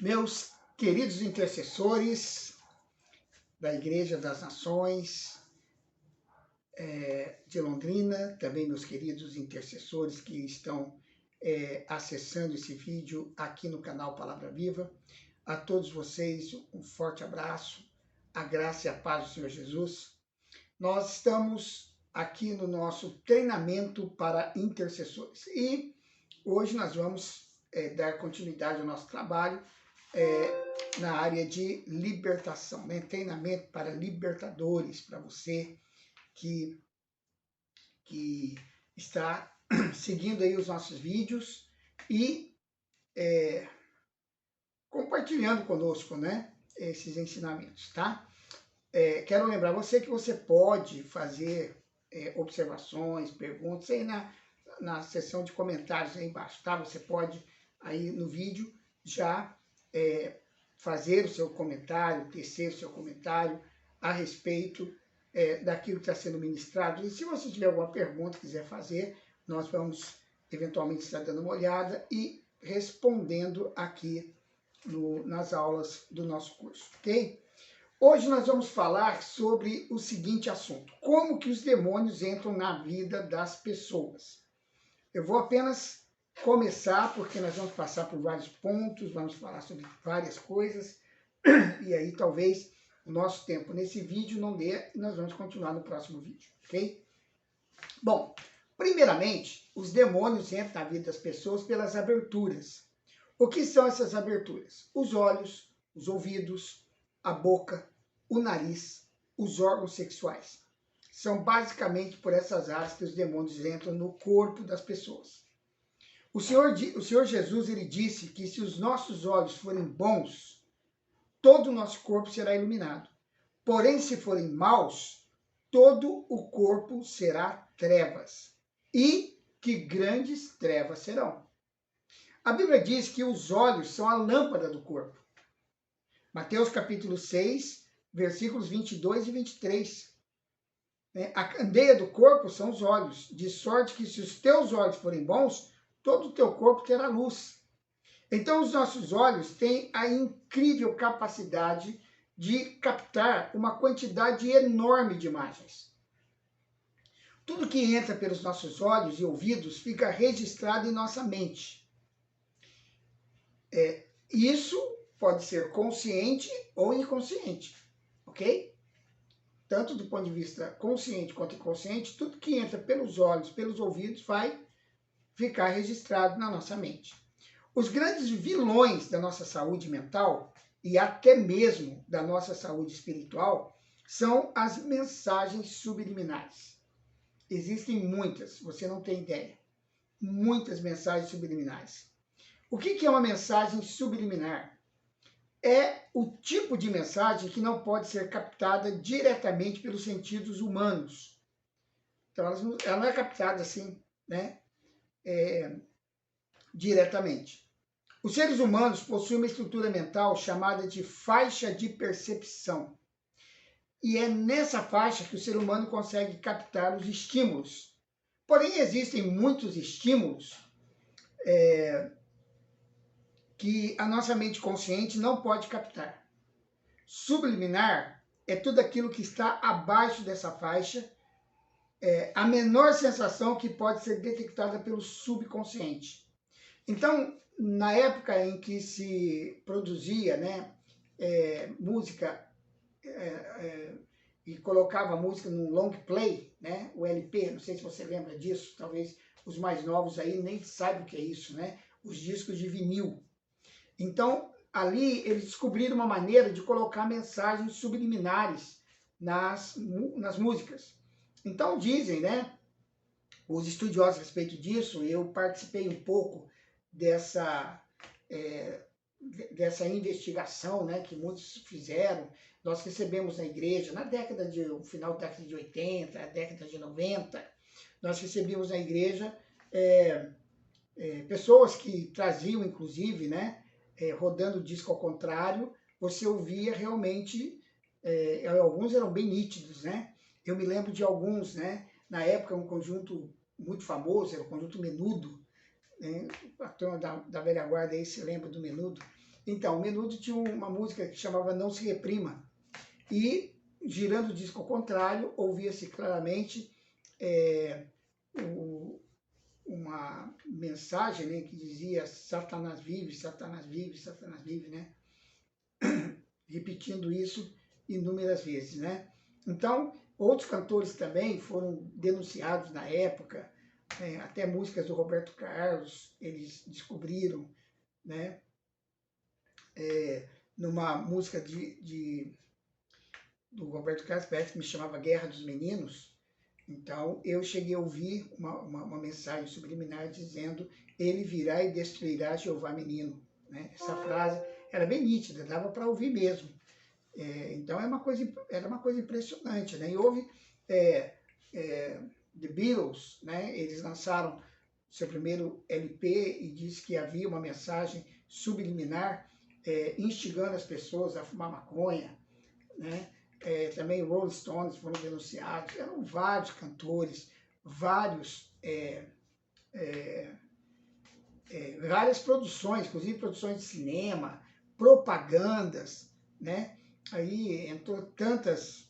Meus queridos intercessores da Igreja das Nações de Londrina, também meus queridos intercessores que estão acessando esse vídeo aqui no canal Palavra Viva, a todos vocês um forte abraço, a graça e a paz do Senhor Jesus. Nós estamos aqui no nosso treinamento para intercessores e hoje nós vamos dar continuidade ao nosso trabalho na área de libertação, né? Treinamento para libertadores, para você que está seguindo aí os nossos vídeos e compartilhando conosco, né, esses ensinamentos, tá? Quero lembrar você que você pode fazer observações, perguntas aí na seção de comentários aí embaixo, tá? Você pode aí no vídeo já fazer o seu comentário, tecer o seu comentário a respeito daquilo que está sendo ministrado. E se você tiver alguma pergunta, quiser fazer, nós vamos eventualmente estar dando uma olhada e respondendo aqui nas aulas do nosso curso, ok? Hoje nós vamos falar sobre o seguinte assunto: como que os demônios entram na vida das pessoas. Eu vou apenas começar, porque nós vamos passar por vários pontos, vamos falar sobre várias coisas, e aí talvez o nosso tempo nesse vídeo não dê, e nós vamos continuar no próximo vídeo, ok? Bom, primeiramente, os demônios entram na vida das pessoas pelas aberturas. O que são essas aberturas? Os olhos, os ouvidos, a boca, o nariz, os órgãos sexuais. São basicamente por essas áreas que os demônios entram no corpo das pessoas. O Senhor Jesus, ele disse que se os nossos olhos forem bons, todo o nosso corpo será iluminado. Porém, se forem maus, todo o corpo será trevas. E que grandes trevas serão. A Bíblia diz que os olhos são a lâmpada do corpo. Mateus capítulo 6, versículos 22 e 23. A candeia do corpo são os olhos, de sorte que se os teus olhos forem bons, todo o teu corpo terá luz. Então, os nossos olhos têm a incrível capacidade de captar uma quantidade enorme de imagens. Tudo que entra pelos nossos olhos e ouvidos fica registrado em nossa mente. Isso pode ser consciente ou inconsciente, ok? Tanto do ponto de vista consciente quanto inconsciente, tudo que entra pelos olhos, pelos ouvidos, vai ficar registrado na nossa mente. Os grandes vilões da nossa saúde mental e até mesmo da nossa saúde espiritual são as mensagens subliminares. Existem muitas, você não tem ideia. Muitas mensagens subliminares. O que é uma mensagem subliminar? É o tipo de mensagem que não pode ser captada diretamente pelos sentidos humanos. Então, ela não é captada assim, né? Diretamente. Os seres humanos possuem uma estrutura mental chamada de faixa de percepção. E é nessa faixa que o ser humano consegue captar os estímulos. Porém, existem muitos estímulos que a nossa mente consciente não pode captar. Subliminar é tudo aquilo que está abaixo dessa faixa, a menor sensação que pode ser detectada pelo subconsciente. Então, na época em que se produzia, né, música e colocava a música no long play, né, o LP, não sei se você lembra disso, talvez os mais novos aí nem saibam o que é isso, né, os discos de vinil. Então, ali eles descobriram uma maneira de colocar mensagens subliminares nas músicas. Então, dizem, né, os estudiosos a respeito disso, eu participei um pouco dessa investigação, né, que muitos fizeram. Nós recebemos na igreja, no final da década de 80, década de 90, nós recebíamos na igreja pessoas que traziam, inclusive, né, rodando o disco ao contrário, você ouvia realmente, alguns eram bem nítidos, né? Eu me lembro de alguns, né? Na época, um conjunto muito famoso, era o conjunto Menudo, né? A turma da velha guarda aí se lembra do Menudo. Então, o Menudo tinha uma música que chamava Não Se Reprima. E, girando o disco ao contrário, ouvia-se claramente uma mensagem, né, que dizia Satanás vive, Satanás vive, Satanás vive, né? Repetindo isso inúmeras vezes, né? Então, outros cantores também foram denunciados na época, até músicas do Roberto Carlos, eles descobriram, né? Numa música do Roberto Carlos, parece que me chamava Guerra dos Meninos. Então, eu cheguei a ouvir uma mensagem subliminar dizendo: ele virá e destruirá Jeová menino. Né? Essa frase era bem nítida, dava para ouvir mesmo. Então, era uma coisa impressionante. Né? E houve The Beatles, né? Eles lançaram seu primeiro LP e disse que havia uma mensagem subliminar instigando as pessoas a fumar maconha, né? Também Rolling Stones foram denunciados, eram vários cantores, várias produções, inclusive produções de cinema, propagandas, né? Aí entrou tantas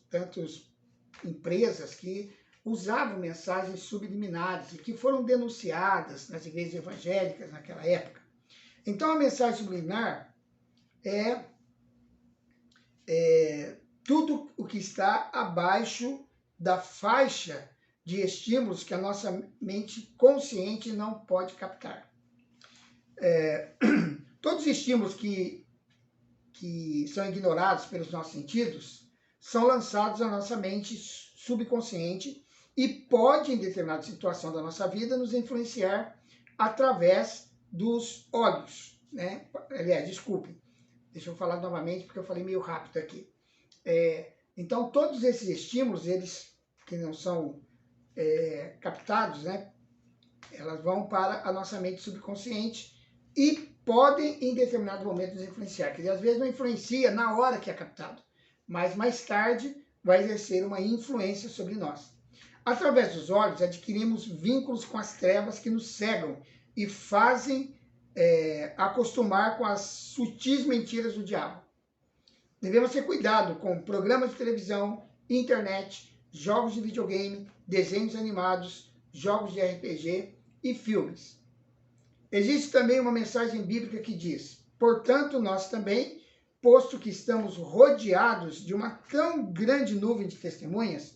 empresas que usavam mensagens subliminares e que foram denunciadas nas igrejas evangélicas naquela época. Então a mensagem subliminar é tudo o que está abaixo da faixa de estímulos que a nossa mente consciente não pode captar. Todos os estímulos que são ignorados pelos nossos sentidos são lançados à nossa mente subconsciente e pode, em determinada situação da nossa vida, nos influenciar através dos olhos, né? Aliás, desculpe, deixa eu falar novamente porque eu falei meio rápido aqui. Então, todos esses estímulos, eles que não são captados, né, elas vão para a nossa mente subconsciente e podem, em determinado momento, nos influenciar. Quer dizer, às vezes não influencia na hora que é captado, mas mais tarde vai exercer uma influência sobre nós. Através dos olhos, adquirimos vínculos com as trevas que nos cegam e fazem acostumar com as sutis mentiras do diabo. Devemos ter cuidado com programas de televisão, internet, jogos de videogame, desenhos animados, jogos de RPG e filmes. Existe também uma mensagem bíblica que diz: portanto, nós também, posto que estamos rodeados de uma tão grande nuvem de testemunhas,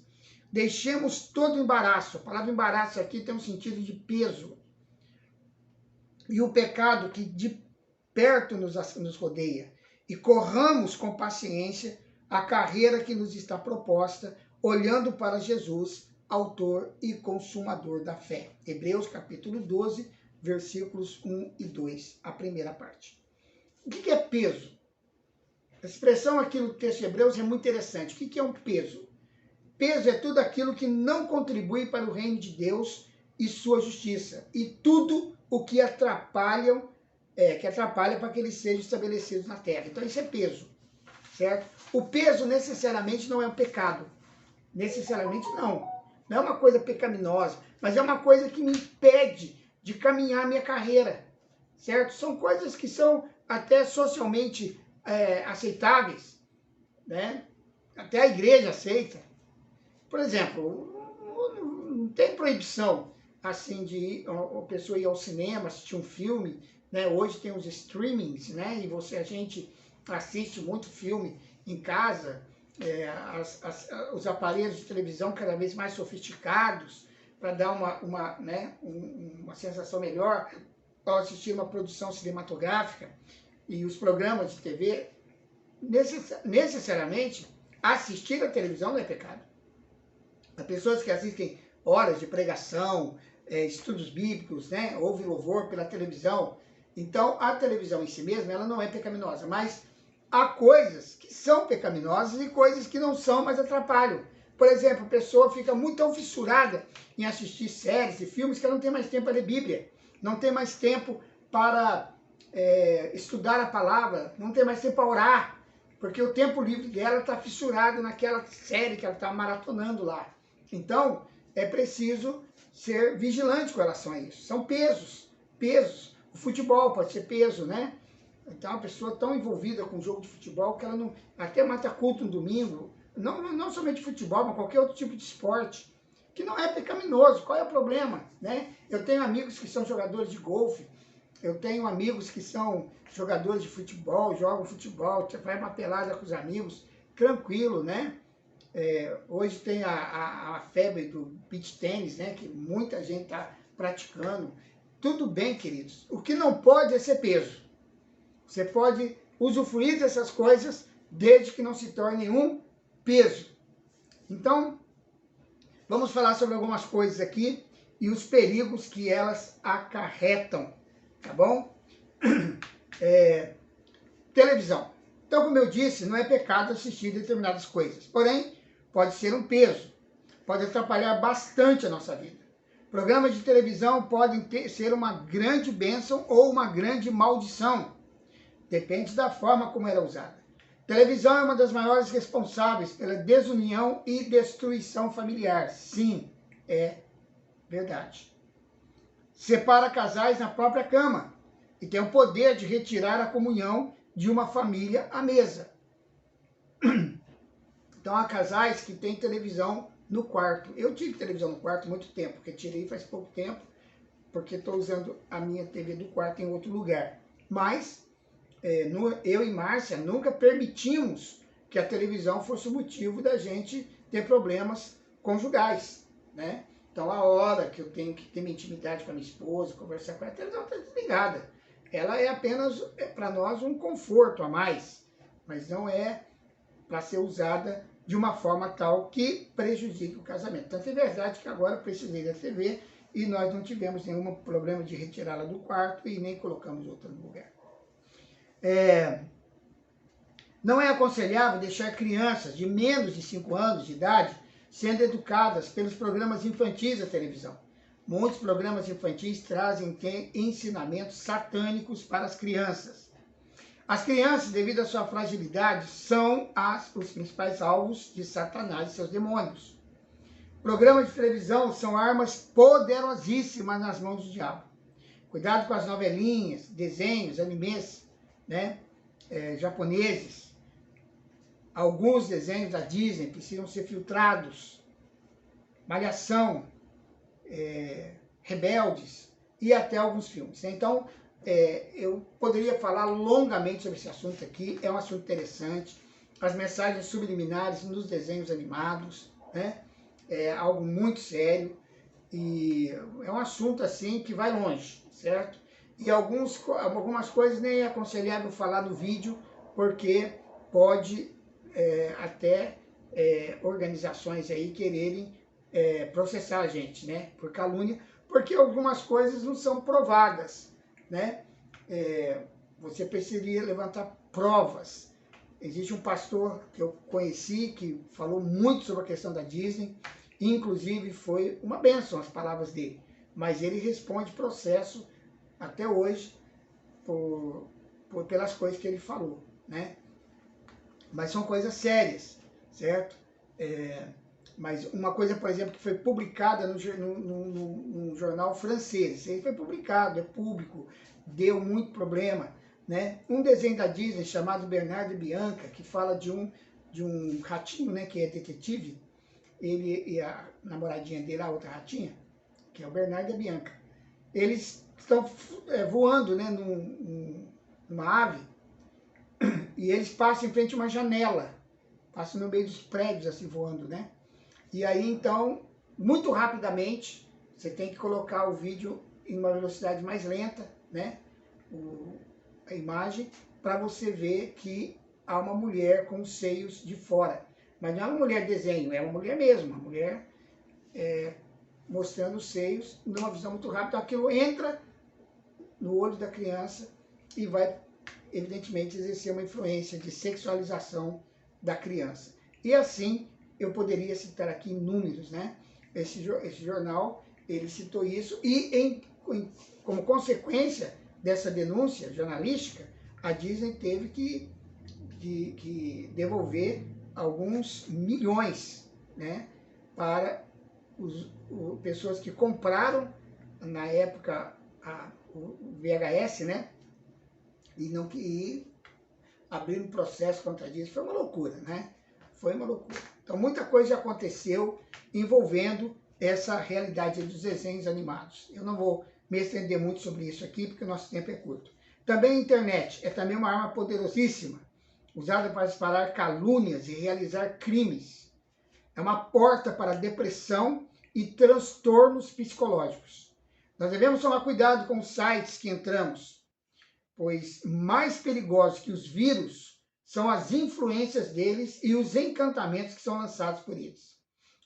deixemos todo o embaraço. A palavra embaraço aqui tem um sentido de peso. E o pecado que de perto nos rodeia. E corramos com paciência a carreira que nos está proposta, olhando para Jesus, autor e consumador da fé. Hebreus capítulo 12, versículos 1 e 2, a primeira parte. O que é peso? A expressão aqui no texto de Hebreus é muito interessante. O que é um peso? Peso é tudo aquilo que não contribui para o reino de Deus e sua justiça. E tudo o que atrapalha para que eles sejam estabelecidos na terra. Então isso é peso, certo? O peso necessariamente não é um pecado. Necessariamente não. Não é uma coisa pecaminosa, mas é uma coisa que me impede de caminhar a minha carreira, certo? São coisas que são até socialmente aceitáveis, né? Até a igreja aceita. Por exemplo, não tem proibição assim de a pessoa ir ao cinema, assistir um filme, né? Hoje tem os streamings, né? E a gente assiste muito filme em casa, os aparelhos de televisão cada vez mais sofisticados para dar uma sensação melhor ao assistir uma produção cinematográfica. E os programas de TV, necessariamente, assistir a televisão não é pecado. As pessoas que assistem horas de pregação, estudos bíblicos, né, ouvem louvor pela televisão. Então, a televisão em si mesma, ela não é pecaminosa, mas há coisas que são pecaminosas e coisas que não são, mas atrapalham. Por exemplo, a pessoa fica muito tão fissurada em assistir séries e filmes que ela não tem mais tempo para ler Bíblia, não tem mais tempo para estudar a palavra, não tem mais tempo para orar, porque o tempo livre dela está fissurado naquela série que ela está maratonando lá. Então, é preciso ser vigilante com relação a isso. São pesos. O futebol pode ser peso, né? Então, uma pessoa tão envolvida com o jogo de futebol que ela não até mata culto no domingo, não somente futebol, mas qualquer outro tipo de esporte, que não é pecaminoso. Qual é o problema, né? Eu tenho amigos que são jogadores de golfe, eu tenho amigos que são jogadores de futebol, jogam futebol, vai uma pelada com os amigos, tranquilo, né? Hoje tem a febre do beach tênis, né? Que muita gente está praticando. Tudo bem, queridos. O que não pode é ser peso. Você pode usufruir dessas coisas desde que não se torne um peso. Então, vamos falar sobre algumas coisas aqui e os perigos que elas acarretam, tá bom? Televisão. Então, como eu disse, não é pecado assistir determinadas coisas, porém, pode ser um peso, pode atrapalhar bastante a nossa vida. Programas de televisão podem ser uma grande bênção ou uma grande maldição, depende da forma como ela é usada. Televisão é uma das maiores responsáveis pela desunião e destruição familiar. Sim, é verdade. Separa casais na própria cama e tem o poder de retirar a comunhão de uma família à mesa. Então, há casais que têm televisão no quarto. Eu tive televisão no quarto há muito tempo, retirei faz pouco tempo, porque estou usando a minha TV do quarto em outro lugar. Mas, eu e Márcia nunca permitimos que a televisão fosse o motivo da gente ter problemas conjugais, né? Então, a hora que eu tenho que ter minha intimidade com a minha esposa, conversar com ela, a televisão está desligada. Ela é apenas, para nós, um conforto a mais, mas não é para ser usada de uma forma tal que prejudique o casamento. Tanto é verdade que agora eu precisei da TV e nós não tivemos nenhum problema de retirá-la do quarto e nem colocamos outra no lugar. Não é aconselhável deixar crianças de menos de 5 anos de idade sendo educadas pelos programas infantis da televisão. Muitos programas infantis trazem ensinamentos satânicos para as crianças. As crianças, devido à sua fragilidade, são os principais alvos de Satanás e seus demônios. Programas de televisão são armas poderosíssimas nas mãos do diabo. Cuidado com as novelinhas, desenhos, animes, né, japoneses. Alguns desenhos da Disney precisam ser filtrados. Malhação, Rebeldes e até alguns filmes. Então, eu poderia falar longamente sobre esse assunto aqui, é um assunto interessante. As mensagens subliminares nos desenhos animados, né? É algo muito sério e é um assunto assim que vai longe, certo? E algumas coisas nem é aconselhável falar no vídeo, porque pode até organizações aí quererem processar a gente, né? Por calúnia, porque algumas coisas não são provadas, né? Você precisaria levantar provas. Existe um pastor que eu conheci que falou muito sobre a questão da Disney, inclusive foi uma bênção as palavras dele, mas ele responde processo até hoje pelas coisas que ele falou, né? Mas são coisas sérias, certo? Mas uma coisa, por exemplo, que foi publicada num jornal francês, isso aí foi publicado, é público, deu muito problema, né? Um desenho da Disney chamado Bernardo e Bianca, que fala de um ratinho, né, que é detetive, ele e a namoradinha dele, a outra ratinha, que é o Bernardo e a Bianca, eles estão voando, né, numa ave, e eles passam em frente a uma janela, passam no meio dos prédios, assim, voando, né? E aí, então, muito rapidamente, você tem que colocar o vídeo em uma velocidade mais lenta, né? A imagem, para você ver que há uma mulher com os seios de fora. Mas não é uma mulher desenho, é uma mulher mesmo, uma mulher mostrando os seios numa visão muito rápida. Aquilo entra no olho da criança e vai, evidentemente, exercer uma influência de sexualização da criança. E assim, eu poderia citar aqui números, né? Esse jornal, ele citou isso e, como consequência dessa denúncia jornalística, a Disney teve que devolver alguns milhões, né, para pessoas que compraram, na época, o VHS, né? e abrindo processo contra isso. Foi uma loucura, né? Foi uma loucura. Então, muita coisa já aconteceu envolvendo essa realidade dos desenhos animados. Eu não vou me estender muito sobre isso aqui, porque o nosso tempo é curto. Também a internet é também uma arma poderosíssima, usada para disparar calúnias e realizar crimes. É uma porta para depressão e transtornos psicológicos. Nós devemos tomar cuidado com os sites que entramos, pois mais perigosos que os vírus são as influências deles e os encantamentos que são lançados por eles.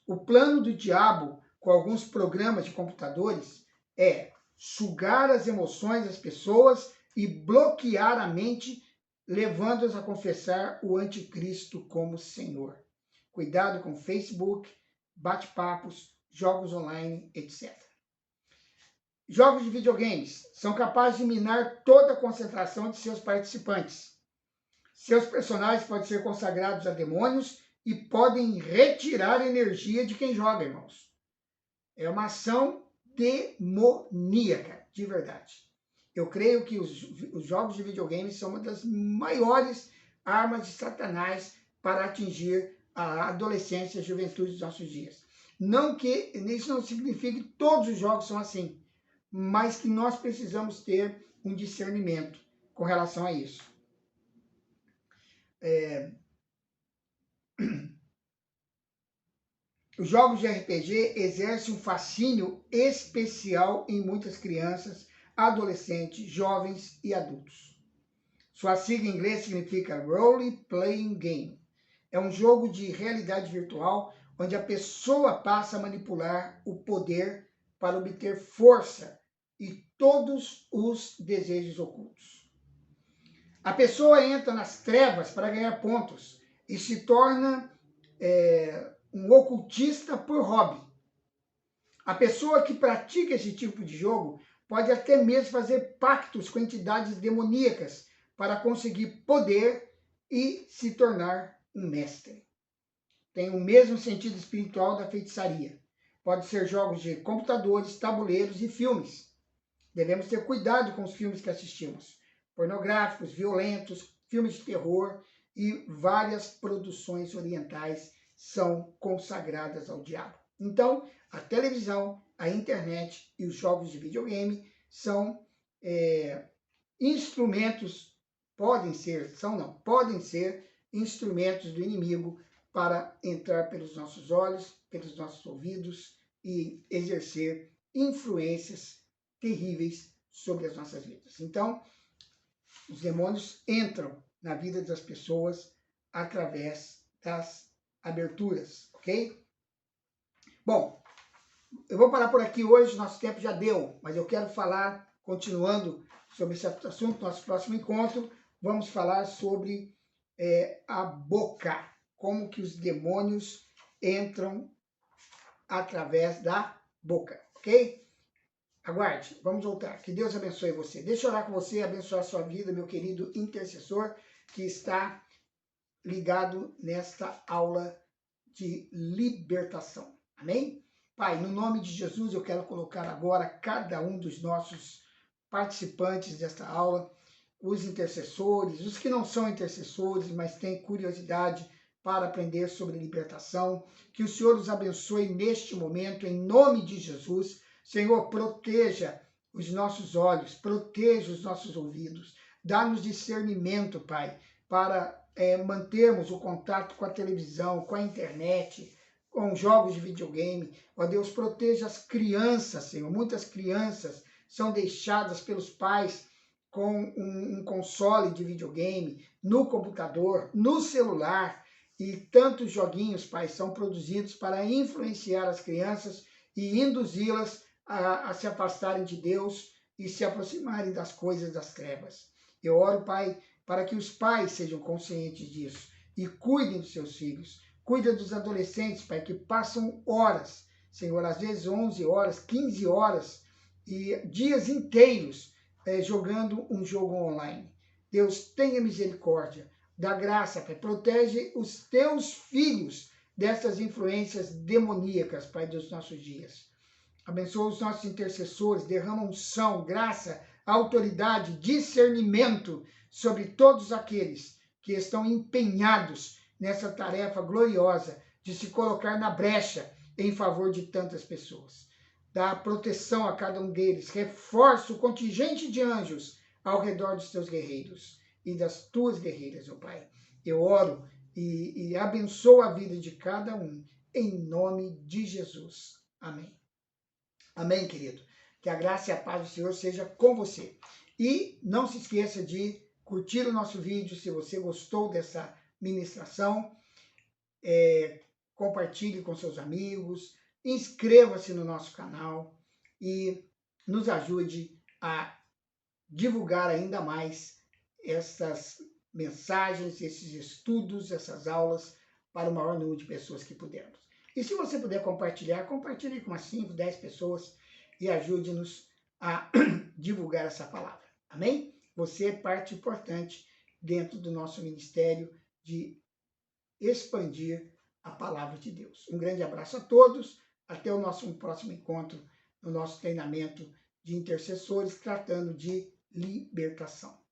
O plano do diabo com alguns programas de computadores é sugar as emoções das pessoas e bloquear a mente, levando-as a confessar o anticristo como Senhor. Cuidado com Facebook, bate-papos, jogos online, etc. Jogos de videogames são capazes de minar toda a concentração de seus participantes. Seus personagens podem ser consagrados a demônios e podem retirar energia de quem joga, irmãos. É uma ação demoníaca, de verdade. Eu creio que os jogos de videogame são uma das maiores armas de Satanás para atingir a adolescência e a juventude dos nossos dias. Não que isso não signifique que todos os jogos são assim, mas que nós precisamos ter um discernimento com relação a isso. Os jogos de RPG exercem um fascínio especial em muitas crianças, adolescentes, jovens e adultos. Sua sigla em inglês significa Role Playing Game. É um jogo de realidade virtual onde a pessoa passa a manipular o poder para obter força e todos os desejos ocultos. A pessoa entra nas trevas para ganhar pontos e se torna um ocultista por hobby. A pessoa que pratica esse tipo de jogo pode até mesmo fazer pactos com entidades demoníacas para conseguir poder e se tornar um mestre. Tem o mesmo sentido espiritual da feitiçaria. Pode ser jogos de computadores, tabuleiros e filmes. Devemos ter cuidado com os filmes que assistimos. Pornográficos, violentos, filmes de terror e várias produções orientais são consagradas ao diabo. Então, a televisão, a internet e os jogos de videogame são instrumentos, podem ser instrumentos do inimigo para entrar pelos nossos olhos, pelos nossos ouvidos e exercer influências terríveis sobre as nossas vidas. Então, os demônios entram na vida das pessoas através das aberturas, ok? Bom, eu vou parar por aqui hoje, nosso tempo já deu, mas eu quero falar, continuando sobre esse assunto, nosso próximo encontro, vamos falar sobre a boca, como que os demônios entram através da boca, ok? Aguarde, vamos voltar. Que Deus abençoe você. Deixa eu orar com você, abençoar a sua vida, meu querido intercessor, que está ligado nesta aula de libertação. Amém? Pai, no nome de Jesus, eu quero colocar agora cada um dos nossos participantes desta aula, os intercessores, os que não são intercessores, mas têm curiosidade para aprender sobre libertação. Que o Senhor os abençoe neste momento, em nome de Jesus. Senhor, proteja os nossos olhos, proteja os nossos ouvidos. Dá-nos discernimento, Pai, para mantermos o contato com a televisão, com a internet, com jogos de videogame. Ó Deus, proteja as crianças, Senhor. Muitas crianças são deixadas pelos pais com um console de videogame, no computador, no celular, e tantos joguinhos, Pai, são produzidos para influenciar as crianças e induzi-las a se afastarem de Deus e se aproximarem das coisas das trevas. Eu oro, Pai, para que os pais sejam conscientes disso e cuidem dos seus filhos. Cuida dos adolescentes, Pai, que passam horas, Senhor, às vezes 11 horas, 15 horas e dias inteiros jogando um jogo online. Deus, tenha misericórdia, dá graça, Pai, protege os teus filhos dessas influências demoníacas, Pai, dos nossos dias. Abençoa os nossos intercessores, derrama unção, graça, autoridade, discernimento sobre todos aqueles que estão empenhados nessa tarefa gloriosa de se colocar na brecha em favor de tantas pessoas. Dá proteção a cada um deles, reforça o contingente de anjos ao redor dos teus guerreiros e das tuas guerreiras, ó Pai. Eu oro e abençoo a vida de cada um, em nome de Jesus. Amém. Amém, querido. Que a graça e a paz do Senhor seja com você. E não se esqueça de curtir o nosso vídeo, se você gostou dessa ministração. Compartilhe com seus amigos, inscreva-se no nosso canal e nos ajude a divulgar ainda mais essas mensagens, esses estudos, essas aulas para o maior número de pessoas que pudermos. E se você puder compartilhar, compartilhe com umas 5, 10 pessoas e ajude-nos a divulgar essa palavra. Amém? Você é parte importante dentro do nosso ministério de expandir a palavra de Deus. Um grande abraço a todos. Até o nosso próximo encontro no nosso treinamento de intercessores tratando de libertação.